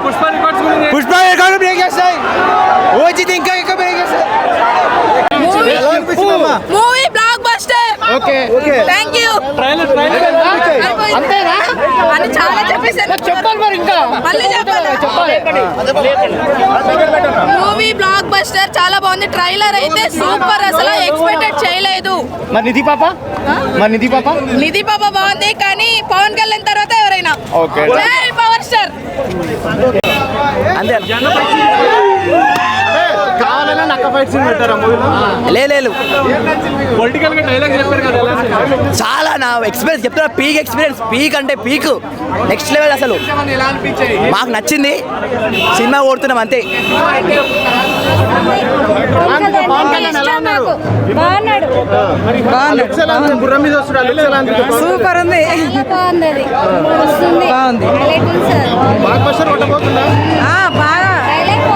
Pushpa record break చేస్తాయి. ఓజిత్ ఇంకా ఎక్కువ బ్రేక్ చేస్తాయి. Movie block buster. Okay thank you. అంతేనా అని చాలా చెప్పేసారు. చెప్పాలి మరి ఇంకా మళ్ళీ చెప్పాలి. మూవీ బ్లాక్ బస్టర్ చాలా బాగుంది. ట్రైలర్ అయితే సూపర్, అసలు ఎక్స్పెక్టెడ్ చేయలేదు. మరి నిధి పాప బాగుంది, కానీ పవన్ కళ్యాణ్ తర్వాత ఎవరైనా జై పవర్ స్టార్. కావాలన్నా నక్క ఫైట్ సీన్ పెట్టారా మూవీలో? లేదు పొలిటికల్ గా డైలాగ్ చెప్పారు కదా, చాలా నా ఎక్స్పీరియన్స్ చెప్తున్నా. పీక్ ఎక్స్పీరియన్స్, పీక్ అంటే పీక్, నెక్స్ట్ లెవెల్. అసలు మాకు నచ్చింది, సినిమా ఓడుతున్నాం అంతే. సూపర్ ఉంది. బాగా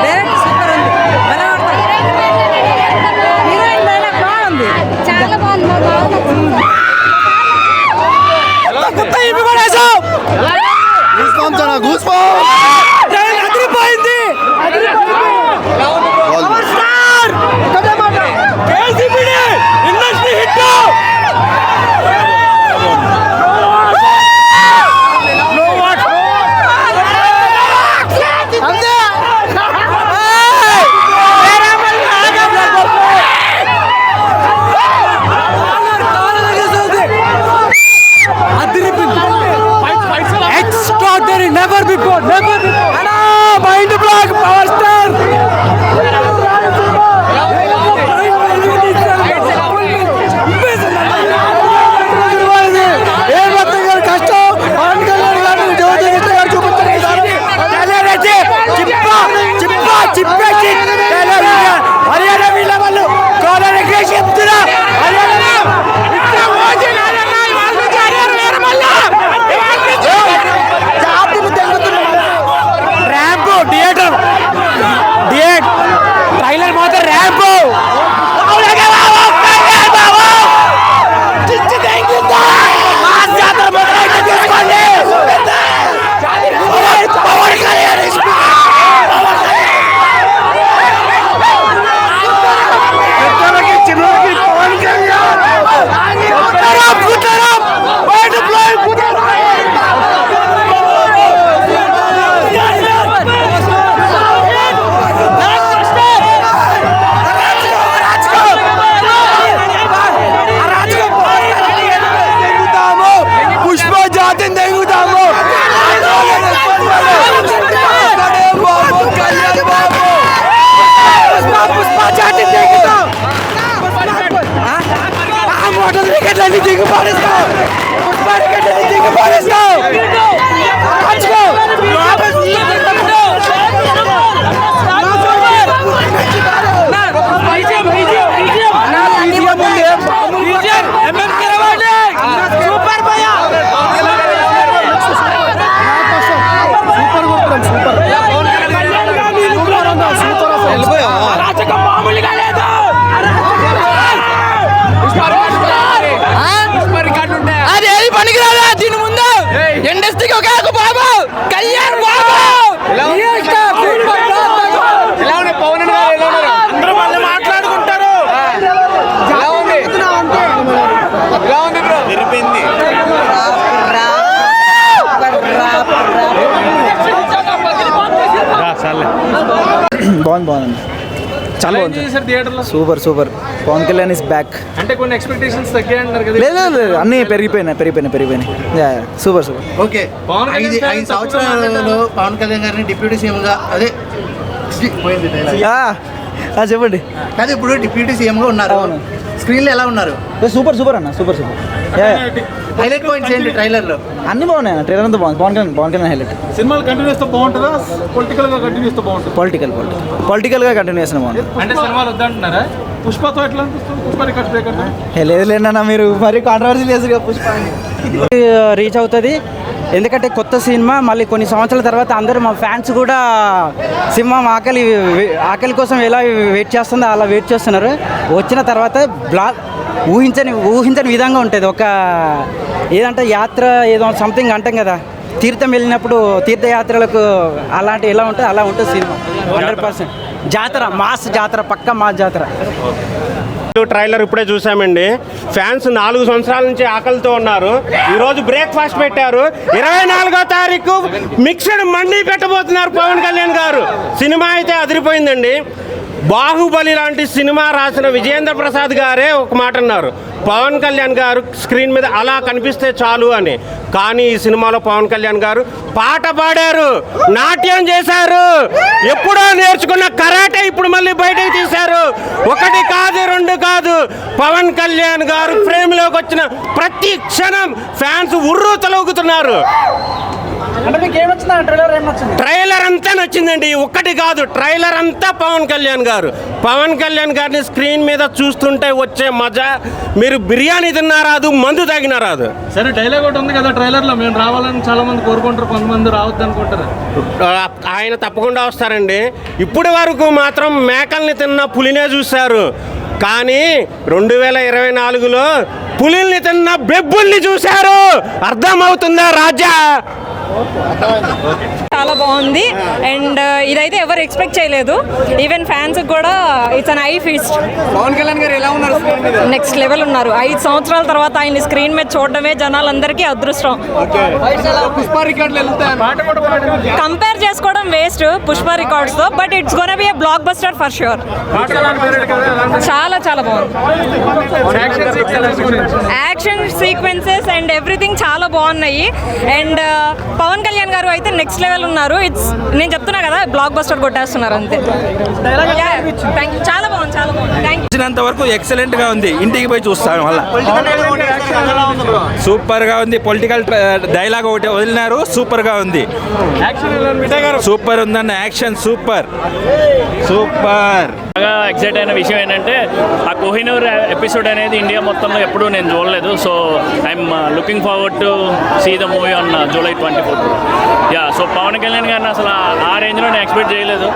డైరెక్ట్ సూపర్ ఉంది. హీరోయిన్ డైలాగ్ బాగుంది, చాలా బాగుంది. Never before. Mind block, Power Star. బాగుంది చాలా బాగుంది. Super. Pawan Kalyan is back. అంటే కొన్ని ఎక్స్పెక్టేషన్స్ తగ్గాయంటారు కదా? లేదు అన్నీ పెరిగిపోయినాయి. సూపర్. ఓకే, 5 సంవత్సరాలలో పవన్ కళ్యాణ్ గారిని డిప్యూటీ సీఎంగా చెప్పండి. అదే ఇప్పుడు డిప్యూటీ సీఎంగా ఉన్నారు. స్క్రీన్లో ఎలా ఉన్నారు? సూపర్ అన్న. సూపర్. హైలైట్ పాయింట్స్ ఏంటి ట్రైలర్లో? అన్ని బాగున్నాయి. ట్రైలర్ అంతా బాగుంది. పవన్ కళ్యాణ్ హైలైట్. సినిమాలు కంటిన్యూస్ తో బాగుంటుందా, పొలిటికల్ గా కంటిన్యూస్ తో బాగుంటుంది? పొలిటికల్ గా కంటిన్యూస్ బాగుంటుంది. అంటే సినిమాలు వద్దంటున్నారా? పుష్పతో ఎట్లా అనిపిస్తుంది? పుష్ప రికార్డ్ బ్రేక్ అంటే లేదన్నా, మీరు మరి కాంట్రవర్సీ లేదు. పుష్ప రీచ్ అవుతుంది, ఎందుకంటే కొత్త సినిమా. మళ్ళీ కొన్ని సంవత్సరాల తర్వాత అందరూ మా ఫ్యాన్స్ కూడా సినిమా ఆకలి కోసం ఎలా వెయిట్ చేస్తుందో అలా వెయిట్ చేస్తున్నారు. వచ్చిన తర్వాత ఊహించని విధంగా ఉంటుంది. ఒక ఏదంటే యాత్ర ఏదో సంథింగ్ అంటాం కదా, తీర్థం వెళ్ళినప్పుడు తీర్థయాత్రలకు అలాంటి ఎలా ఉంటుంది అలా ఉంటుంది సినిమా 100%. జాతర మాస్ జాతర, పక్క మాస్ జాతర. ట్రైలర్ ఇప్పుడే చూసామండి. ఫ్యాన్స్ 4 సంవత్సరాల నుంచి ఆకలితో ఉన్నారు. ఈరోజు బ్రేక్ఫాస్ట్ పెట్టారు. 24వ తారీఖు మిక్స్డ్ మండీ పెట్టబోతున్నారు పవన్ కళ్యాణ్ గారు. సినిమా అయితే అదిరిపోయిందండి. బాహుబలి లాంటి సినిమా రాసిన విజయేంద్ర ప్రసాద్ గారే ఒక మాట అన్నారు, పవన్ కళ్యాణ్ గారు స్క్రీన్ మీద అలా కనిపిస్తే చాలు అని. కానీ ఈ సినిమాలో పవన్ కళ్యాణ్ గారు పాట పాడారు, నాట్యం చేశారు, ఎప్పుడో నేర్చుకున్న కరాటే ఇప్పుడు మళ్ళీ బయటకు తీశారు. 1 కాదు 2 కాదు, పవన్ కళ్యాణ్ గారు ఫ్రేమ్లోకి వచ్చిన ప్రతి క్షణం ఫ్యాన్స్ ఉర్రు తొలగుతున్నారు. ట్రైలర్ అంతా నచ్చిందండి. 1 కాదు, ట్రైలర్ అంతా పవన్ కళ్యాణ్ గారు. పవన్ కళ్యాణ్ గారిని స్క్రీన్ మీద చూస్తుంటే వచ్చే మజా మీరు బిర్యానీ తిన్నా రాదు, మందు తాగినా రాదు. సరే, డైలాగ్ ఒకటి ఉంది కదా ట్రైలర్లో, మేము రావాలని చాలా మంది కోరుకుంటారు, కొంతమంది రావద్దు అనుకుంటారు. ఆయన తప్పకుండా వస్తారండి. ఇప్పటి వరకు మాత్రం మేకల్ని తిన్న పులినే చూశారు, కానీ 2024లో పులిల్ని తిన్న బెబ్బుల్ని చూశారు. అర్థమవుతుందా రాజా? చాలా బాగుంది. అండ్ ఇదైతే ఎవరు ఎక్స్పెక్ట్ చేయలేదు, ఈవెన్ ఫ్యాన్స్ కూడా. It's an eye feast. Pawan Kalyan garu ఎలా ఉన్నారు? నెక్స్ట్ లెవెల్ ఉన్నారు. 5 సంవత్సరాల తర్వాత ఆయన స్క్రీన్ మీద చూడడమే జనాలందరికీ అదృష్టం. పుష్ప రికార్డులు వెళ్తాయి. కంపేర్ చేసుకోవడం వేస్ట్ పుష్ప రికార్డ్స్ తో, but it's gonna B a block buster for sure. చాలా చాలా బాగుంది. యాక్షన్ సీక్వెన్సెస్ అండ్ ఎవ్రీథింగ్ చాలా బాగున్నాయి. అండ్ పవన్ కళ్యాణ్ గారు అయితే నెక్స్ట్ లెవెల్ ఉన్నారు. ఇట్స్, నేను చెప్తున్నా కదా, బ్లాక్ బస్టర్ కొట్టేస్తున్నారు అంతే. చాలా బాగుంది, చాలా బాగుంది. వచ్చినంత వరకు ఎక్సలెంట్ గా ఉంది. ఇంటికి పోయి చూస్తాను వల్ల సూపర్ గా ఉంది. పొలిటికల్ డైలాగ్ ఒకటి వదిలినారు, సూపర్ గా ఉంది. సూపర్ ఉందన్న, యాక్షన్ సూపర్ సూపర్. బాగా ఎక్సైట్ అయిన విషయం ఏంటంటే ఆ కోహినూర్ ఎపిసోడ్ అనేది ఇండియా మొత్తంలో ఎప్పుడూ నేను చూడలేదు. So I'm looking forward to see the movie on July 24th. So Pawan Kalyan గారిని అసలు ఆ రేంజ్లో నేను ఎక్స్పెక్ట్ చేయలేదు.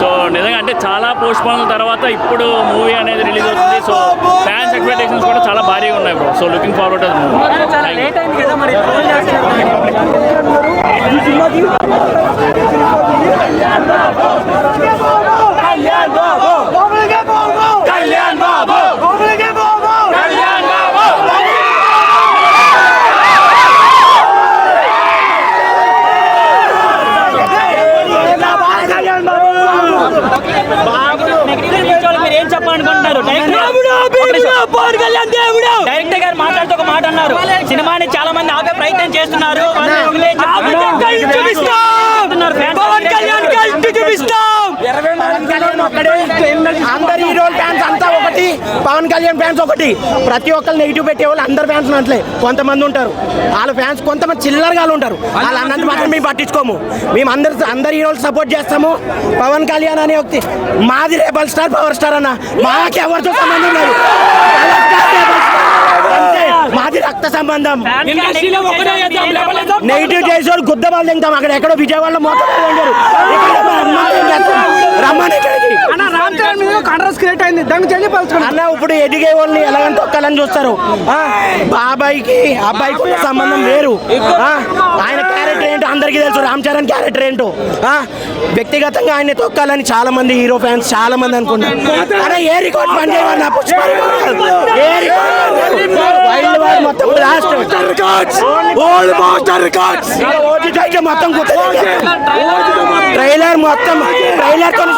సో నిజంగా అంటే చాలా పోస్ట్ పోన్ల తర్వాత ఇప్పుడు మూవీ అనేది రిలీజ్ అవుతుంది. సో ఫ్యాన్స్ ఎక్స్పెక్టేషన్స్ కూడా చాలా భారీగా ఉన్నాయి bro. So looking forward to the movie. ఏం చెప్పాలనుకుంటున్నారు? డైరెక్టర్ గారు మాట్లాడుతూ ఒక మాట అన్నారు, సినిమాని చాలా మంది ఆపే ప్రయత్నం చేస్తున్నారు. అందరు హీరో ఫ్యాన్స్ అంతా ఒకటి, పవన్ కళ్యాణ్ ఫ్యాన్స్ ఒకటి. ప్రతి ఒక్కరు నెగిటివ్ పెట్టే వాళ్ళు అందరు ఫ్యాన్స్ అట్లే కొంతమంది ఉంటారు. వాళ్ళ ఫ్యాన్స్ కొంతమంది చిల్లరగా ఉంటారు. వాళ్ళు అన్నంత మాత్రం మేము పట్టించుకోము. మేము అందరు హీరోలు సపోర్ట్ చేస్తాము. పవన్ కళ్యాణ్ అనే వ్యక్తి మాది రేబల్ స్టార్, పవర్ స్టార్ అన్న, మాకు ఎవరితో సంబంధం లేదు. మాది రక్త సంబంధం. నెగిటివ్ చేసే వాళ్ళు గుద్ద వాళ్ళు తింటాం. అక్కడ ఎక్కడో విజయవాడలో మొత్తం రమ్మని అన్న. ఇప్పుడు ఎదిగే వాళ్ళని ఎలాగని తొక్కాలని చూస్తారు. బాబాయ్కి అబ్బాయికి ఉన్న సంబంధం వేరు. ఆయన క్యారెక్టర్ ఏంటో అందరికీ తెలుసు. రామ్ చరణ్ క్యారెక్టర్ ఏంటో. వ్యక్తిగతంగా ఆయన తొక్కాలని చాలా మంది హీరో ఫ్యాన్స్ చాలా మంది అనుకుంటారు. అరే ఏ రికార్డ్ పని చేయమన్నా, పుష్ప వైల్డ్ వార్ మొత్తం బ్లాస్ట్, మొత్తం ట్రైలర్ మొత్తం ట్రైలర్ కొని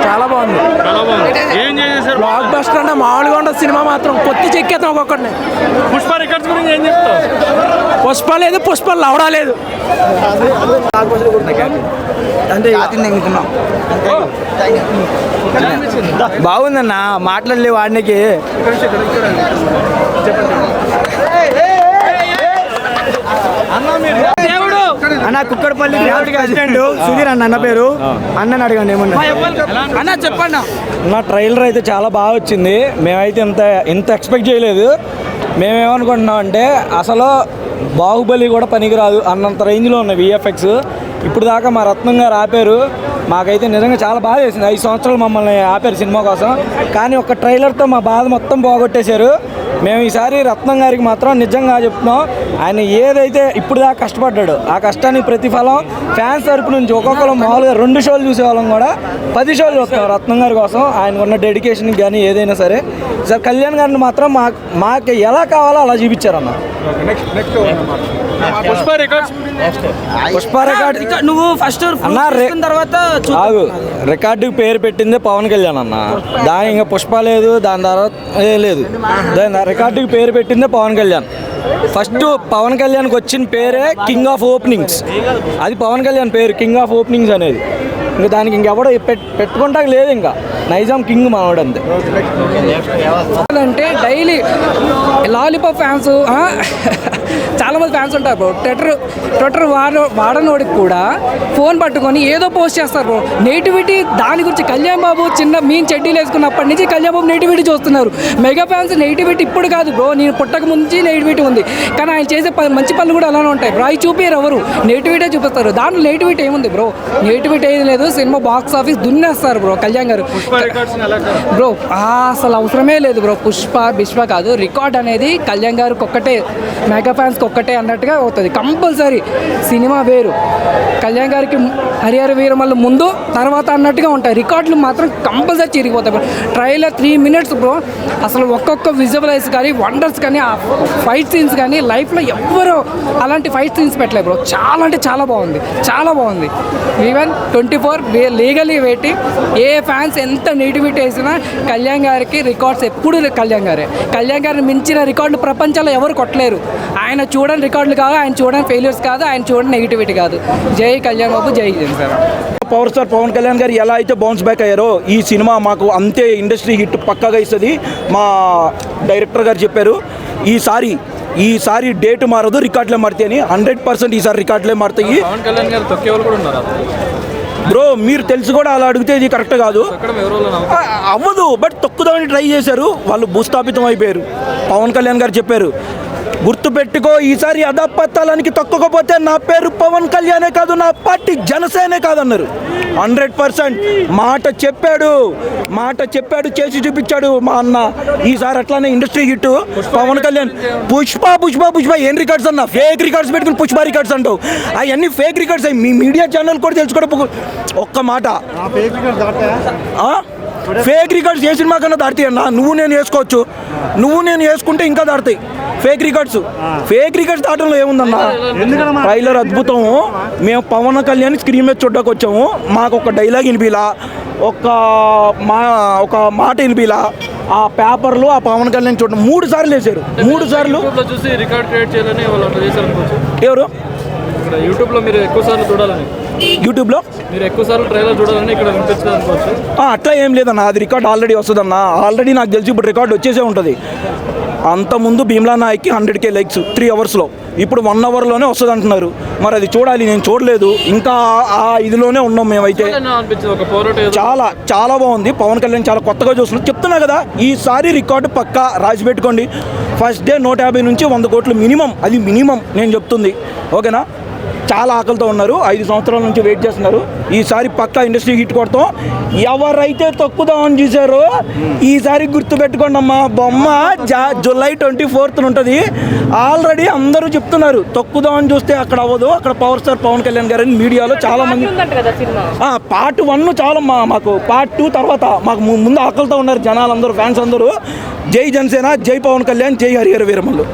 చాలా బాగుంది. ఏం చేశారు? బ్లాక్ బస్టర్ అన్న మామూలుగా ఉండదు సినిమా మాత్రం. కొత్త చెక్కేద్దాం ఒక్కొక్కడిని. పుష్ప రికార్డ్స్ గురించి ఏం చెప్తావు? పుష్ప లేదు, పుష్ప లవడా లేదు. బాగుందన్న, మాట్లాడలే వాడికి. దేవుడు అన్న కుక్కడపల్లి ప్రెసిడెంట్ సుధీర్ అన్న పేరు అన్నని అడగండి ఏమన్నా అన్న చెప్పండి. నా ట్రైలర్ అయితే చాలా బాగా వచ్చింది. మేమైతే ఇంత ఎక్స్పెక్ట్ చేయలేదు. మేమేమనుకుంటున్నాం అంటే అసలు బాహుబలి కూడా పనికిరాదు అన్నంత రేంజ్లో ఉన్న విఎఫ్ఎక్స్. ఇప్పుడు దాకా మా రత్నం గారు ఆపారు. మాకైతే నిజంగా చాలా బాధ వేసింది. 5 సంవత్సరాలు మమ్మల్ని ఆపారు సినిమా కోసం, కానీ ఒక ట్రైలర్తో మా బాధ మొత్తం పోగొట్టేశారు. మేము ఈసారి రత్నం గారికి మాత్రం నిజంగా చెప్తున్నాం, ఆయన ఏదైతే ఇప్పుడు దాకా కష్టపడ్డాడు ఆ కష్టానికి ప్రతిఫలం ఫ్యాన్స్ తరపు నుంచి ఒక్కొక్కరు మామూలుగా 2 షోలు చూసేవాళ్ళం కూడా 10 షోలు చూస్తాం రత్నం గారి కోసం. ఆయనకున్న డెడికేషన్కి కానీ ఏదైనా సరే. సార్ కళ్యాణ్ గారిని మాత్రం మాకు ఎలా కావాలో అలా చూపించారన్న. పుష్ప రికార్డ్ నువ్వు ఫస్ట్ తర్వాత రికార్డుకి పేరు పెట్టిందే పవన్ కళ్యాణ్ అన్న. దాని ఇంకా పుష్ప లేదు, దాని తర్వాత లేదు. దాని రికార్డుకి పేరు పెట్టిందే పవన్ కళ్యాణ్. ఫస్ట్ పవన్ కళ్యాణ్కి వచ్చిన పేరే కింగ్ ఆఫ్ ఓపెనింగ్స్. అది పవన్ కళ్యాణ్ పేరు, కింగ్ ఆఫ్ ఓపెనింగ్స్ అనేది. ఇంకా దానికి ఇంకెవడో పెట్టుకుంటాక లేదు. ఇంకా నైజాం కింగ్ మనవాడు అంతే. అంటే డైలీ లాలీపాప్ ఫ్యాన్స్ చాలామంది ఫ్యాన్స్ ఉంటారు బ్రో. ట్విట్టర్ వాడనోడికి కూడా ఫోన్ పట్టుకొని ఏదో పోస్ట్ చేస్తారు బ్రో. నెగిటివిటీ దాని గురించి కళ్యాణ్ బాబు చిన్న మీన్ చెడ్డీలు వేసుకున్నప్పటి నుంచి కళ్యాణ్ బాబు నెగిటివిటీ చూస్తున్నారు. మెగా ఫ్యాన్స్ నెగిటివిటీ ఇప్పుడు కాదు బ్రో, నేను పుట్టక ముందు నెగిటివిటీ ఉంది. కానీ ఆయన చేసే మంచి పనులు కూడా అలానే ఉంటాయి బ్రో. అవి చూపించారు ఎవరు, నెగిటివిటీ చూపిస్తారు. దాంట్లో నెగిటివిటీ ఏముంది బ్రో? నెగిటివిటీ ఏది లేదు. సినిమా బాక్స్ ఆఫీస్ దున్నేస్తారు బ్రో కళ్యాణ్ గారు. బ్రో అసలు అవసరమే లేదు బ్రో. పుష్ప కాదు, రికార్డ్ అనేది కళ్యాణ్ గారికి ఒక్కటే, మెగా ఫ్యాన్స్కి ఒక్కటే అన్నట్టుగా అవుతుంది కంపల్సరీ. సినిమా వేరు, కళ్యాణ్ గారికి హరిహర వీరమల్లు ముందు తర్వాత అన్నట్టుగా ఉంటాయి. రికార్డులు మాత్రం కంపల్సరీ చిరిగిపోతాయి బ్రో. Trailer 3 minutes bro. అసలు ఒక్కొక్క విజువలైజ్ కానీ వండర్స్ కానీ ఆ ఫైట్ సీన్స్ కానీ లైఫ్లో ఎవ్వరూ అలాంటి ఫైట్ సీన్స్ పెట్టలేదు బ్రో. చాలా అంటే చాలా బాగుంది, చాలా బాగుంది. Even 24 legally waiting. ఏ ఫ్యాన్స్ ఎంత నెగిటివిటీ వేసినా కళ్యాణ్ గారికి రికార్డ్స్ ఎప్పుడు కళ్యాణ్ గారిని మించిన రికార్డులు ప్రపంచంలో ఎవరు కొట్టలేరు. ఆయన చూడని రికార్డులు కాదు, ఆయన చూడని ఫెయిల్యూర్స్ కాదు, ఆయన చూడని నెగిటివిటీ కాదు. జై కళ్యాణ్ బాబు, జై జనసేన. పవర్ స్టార్ పవన్ కళ్యాణ్ గారు ఎలా అయితే బౌన్స్ బ్యాక్ అయ్యారో ఈ సినిమా మాకు అంతే ఇండస్ట్రీ హిట్ పక్కాగా ఇస్తుంది. మా డైరెక్టర్ గారు చెప్పారు ఈసారి డేట్ మారదు, రికార్డులే మారుతాయి అని. 100% ఈసారి రికార్డులే మారుతాయి. పవన్ కళ్యాణ్ గారు తొక్కే వాళ్ళు కూడా ఉన్నారు బ్రో. మీరు తెలుసు కూడా అలా అడిగితే ఇది కరెక్ట్ కాదు, అవ్వదు. బట్ తొక్కుదామని ట్రై చేశారు, వాళ్ళు భూస్థాపితం అయిపోయారు. పవన్ కళ్యాణ్ గారు చెప్పారు, గుర్తుపెట్టుకో, ఈసారి అధపతలానికి తొక్కకపోతే నా పేరు పవన్ కళ్యాణే కాదు, నా పార్టీ జనసేనే కాదన్నారు. 100% మాట చెప్పాడు, చేసి చూపించాడు మా అన్న. ఈసారి అట్లానే ఇండస్ట్రీ హిట్ పవన్ కళ్యాణ్. పుష్ప ఏం రికార్డ్స్ అన్న? ఫేక్ రికార్డ్స్ పెట్టుకుని పుష్ప రికార్డ్స్ అంటావు. అవన్నీ ఫేక్ రికార్డ్స్ అయ్యి మీ మీడియా ఛానల్ కూడా తెలుసుకోవడం. ఒక్క మాట, ఫేక్ రికార్డ్స్ ఏ సినిమా కన్నా దాడుతాయి అన్న. నువ్వు నేను వేసుకోవచ్చు, నువ్వు నేను వేసుకుంటే ఇంకా దాడుతాయి ఫేక్ రికార్డ్స్ దాటంలో ఏముందన్న? ట్రైలర్ అద్భుతం. మేము పవన్ కళ్యాణ్ స్క్రీన్ మీద చూడడానికి వచ్చాము. మాకు ఒక డైలాగ్ వినిపిలా, ఒక మాట వినిపిలా. ఆ పేపర్లో ఆ పవన్ కళ్యాణ్ చూడడం 3 సార్లు వేసారు. 3 సార్లు చూసి రికార్డ్ క్రియేట్ చేయాలని వాళ్ళు చేశారు. ఎవరు? యూట్యూబ్లో మీరు ఎక్కువ సార్లు చూడాలని, యూట్యూబ్లో మీరు ఎక్కువ సార్లు ట్రైలర్ చూడాలని ఇక్కడ వినిపించదు అనుకోవచ్చు. అట్లా ఏం లేదన్న, అది రికార్డ్ ఆల్రెడీ వస్తుందన్న. ఆల్రెడీ నాకు తెలిసి ఇప్పుడు రికార్డ్ వచ్చేసే ఉంటుంది. అంతకుముందు భీమ్లా నాయక్కి 100K లైక్స్ 3 అవర్స్లో, ఇప్పుడు 1 అవర్లోనే వస్తుంది అంటున్నారు. మరి అది చూడాలి, నేను చూడలేదు ఇంకా. ఆ ఇదిలోనే ఉన్నాం మేమైతే. చాలా చాలా బాగుంది. పవన్ కళ్యాణ్ చాలా కొత్తగా చూస్తున్నాం. చెప్తున్నా కదా, ఈసారి రికార్డు పక్కా రాసి పెట్టుకోండి. ఫస్ట్ డే 150 నుంచి 100 కోట్లు మినిమం, అది మినిమం నేను చెప్తుంది. ఓకేనా? చాలా ఆకలితో ఉన్నారు, 5 సంవత్సరాల నుంచి వెయిట్ చేస్తున్నారు. ఈసారి పక్కా ఇండస్ట్రీ హిట్ కొడతాం. ఎవరైతే తొక్కుదామని చూసారో ఈసారి గుర్తుపెట్టుకోండి అమ్మా, బొమ్మ జూలై 24th ఉంటుంది. ఆల్రెడీ అందరూ చెప్తున్నారు తొక్కుదామని చూస్తే అక్కడ అవ్వదు, అక్కడ పవర్ స్టార్ పవన్ కళ్యాణ్ గారు మీడియాలో చాలా మంది. పార్ట్ 1 చాలా మాకు, పార్ట్ 2 తర్వాత మాకు ముందు ఆకలితో ఉన్నారు జనాలందరూ, ఫ్యాన్స్ అందరూ. జై జనసేన, జై పవన్ కళ్యాణ్, జై హరిహర వీరమల్లు.